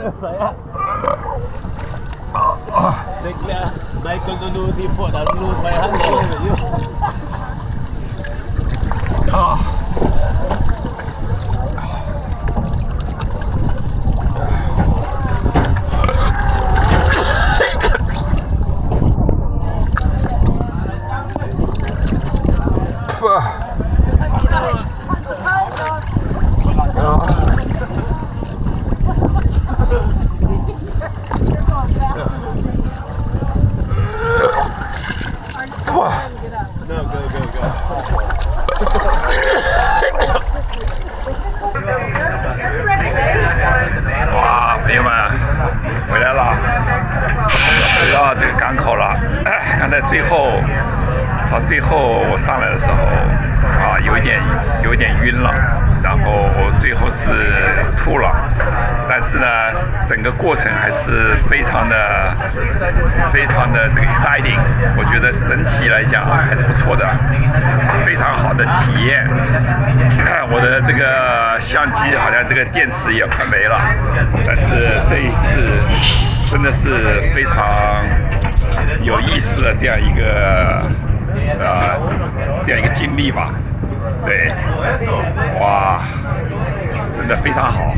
Saya Michael dulu tipu dah dulu saya handal you. No, go. 哇，朋友们，回来了，回到这个港口了。刚才到最后我上来的时候啊，有一点晕了，然后我最后是吐了，但是呢，整个过程还是非常的这个 exciting， 我觉得整体来讲还是不错的，非常好的体验。我的这个相机好像这个电池也快没了，但是这一次真的是非常有意思的这样一个经历吧。对，哇，真的非常好。